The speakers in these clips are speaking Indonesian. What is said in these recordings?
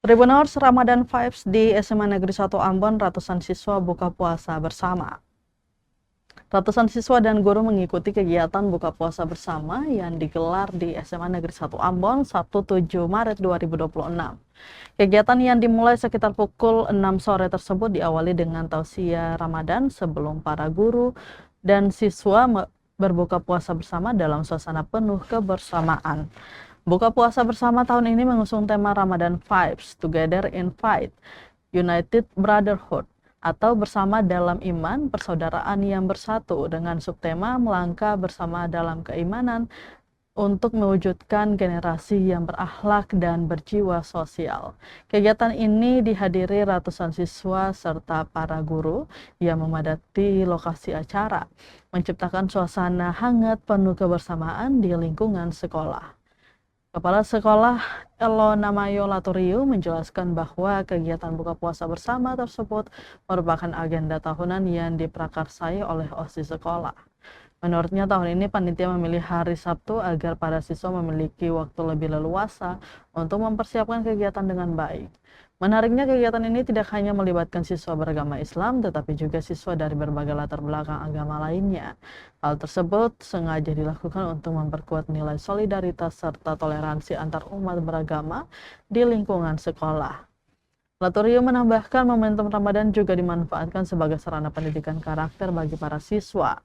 Tribuners Ramadan Vibes di SMA Negeri 1 Ambon, ratusan siswa buka puasa bersama. Ratusan siswa dan guru mengikuti kegiatan buka puasa bersama yang digelar di SMA Negeri 1 Ambon Sabtu 7 Maret 2026. Kegiatan yang dimulai sekitar pukul 6 sore tersebut diawali dengan tausiah Ramadan sebelum para guru dan siswa berbuka puasa bersama dalam suasana penuh kebersamaan. Buka puasa bersama tahun ini mengusung tema Ramadan Vibes, Together in Fight, United Brotherhood, atau bersama dalam iman, persaudaraan yang bersatu, dengan subtema melangkah bersama dalam keimanan untuk mewujudkan generasi yang berakhlak dan berjiwa sosial. Kegiatan ini dihadiri ratusan siswa serta para guru yang memadati lokasi acara, menciptakan suasana hangat penuh kebersamaan di lingkungan sekolah. Kepala Sekolah Elona Mayo Laturio menjelaskan bahwa kegiatan buka puasa bersama tersebut merupakan agenda tahunan yang diprakarsai oleh OSIS sekolah. Menurutnya tahun ini panitia memilih hari Sabtu agar para siswa memiliki waktu lebih leluasa untuk mempersiapkan kegiatan dengan baik. Menariknya kegiatan ini tidak hanya melibatkan siswa beragama Islam, tetapi juga siswa dari berbagai latar belakang agama lainnya. Hal tersebut sengaja dilakukan untuk memperkuat nilai solidaritas serta toleransi antar umat beragama di lingkungan sekolah. Laturio menambahkan momentum Ramadan juga dimanfaatkan sebagai sarana pendidikan karakter bagi para siswa.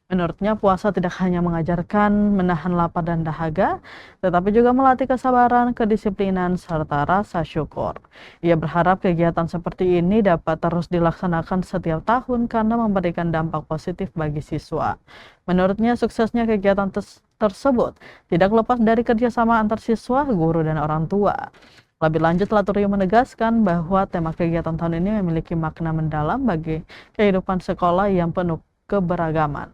Menurutnya puasa tidak hanya mengajarkan menahan lapar dan dahaga, tetapi juga melatih kesabaran, kedisiplinan, serta rasa syukur. Ia berharap kegiatan seperti ini dapat terus dilaksanakan setiap tahun karena memberikan dampak positif bagi siswa. Menurutnya suksesnya kegiatan tersebut tidak lepas dari kerjasama antar siswa, guru, dan orang tua. Lebih lanjut, Laturio menegaskan bahwa tema kegiatan tahun ini memiliki makna mendalam bagi kehidupan sekolah yang penuh keberagaman.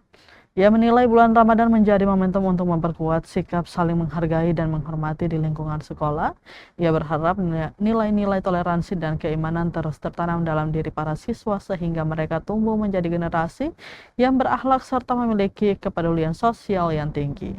Ia menilai bulan Ramadan menjadi momentum untuk memperkuat sikap saling menghargai dan menghormati di lingkungan sekolah. Ia berharap nilai-nilai toleransi dan keimanan terus tertanam dalam diri para siswa sehingga mereka tumbuh menjadi generasi yang berakhlak serta memiliki kepedulian sosial yang tinggi.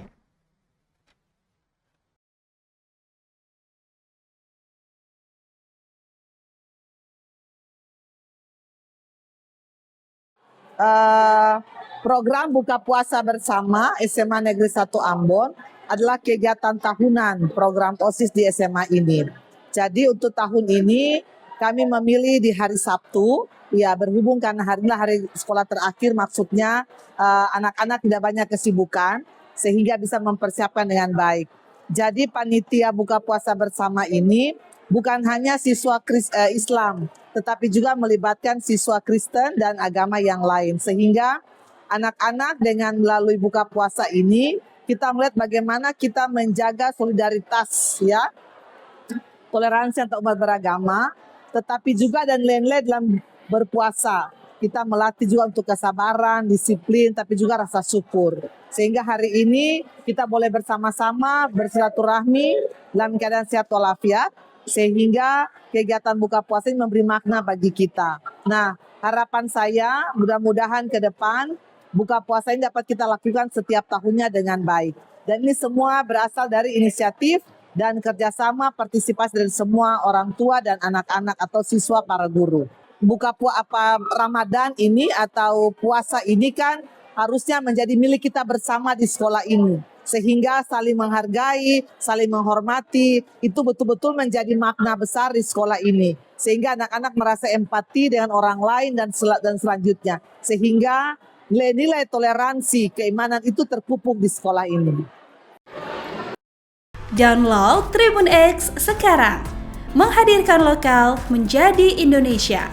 Program buka puasa bersama SMA Negeri 1 Ambon adalah kegiatan tahunan program OSIS di SMA ini. Jadi untuk tahun ini kami memilih di hari Sabtu, ya berhubung karena hari ini hari sekolah terakhir, maksudnya anak-anak tidak banyak kesibukan sehingga bisa mempersiapkan dengan baik. Jadi panitia buka puasa bersama ini bukan hanya siswa Islam, tetapi juga melibatkan siswa Kristen dan agama yang lain. Sehingga anak-anak dengan melalui buka puasa ini, kita melihat bagaimana kita menjaga solidaritas, ya, toleransi antar umat beragama, tetapi juga dan nilai-nilai dalam berpuasa. Kita melatih juga untuk kesabaran, disiplin, tapi juga rasa syukur. Sehingga hari ini kita boleh bersama-sama bersilaturahmi dalam keadaan sehat walafiat, sehingga kegiatan buka puasa ini memberi makna bagi kita. Nah, harapan saya mudah-mudahan ke depan buka puasa ini dapat kita lakukan setiap tahunnya dengan baik. Dan ini semua berasal dari inisiatif dan kerjasama partisipasi dari semua orang tua dan anak-anak atau siswa para guru. Buka Ramadan ini atau puasa ini kan harusnya menjadi milik kita bersama di sekolah ini. Sehingga saling menghargai, saling menghormati, itu betul-betul menjadi makna besar di sekolah ini. Sehingga anak-anak merasa empati dengan orang lain dan selanjutnya. Sehingga nilai-nilai toleransi, keimanan itu terpupuk di sekolah ini. Download Tribun X sekarang, menghadirkan lokal menjadi Indonesia.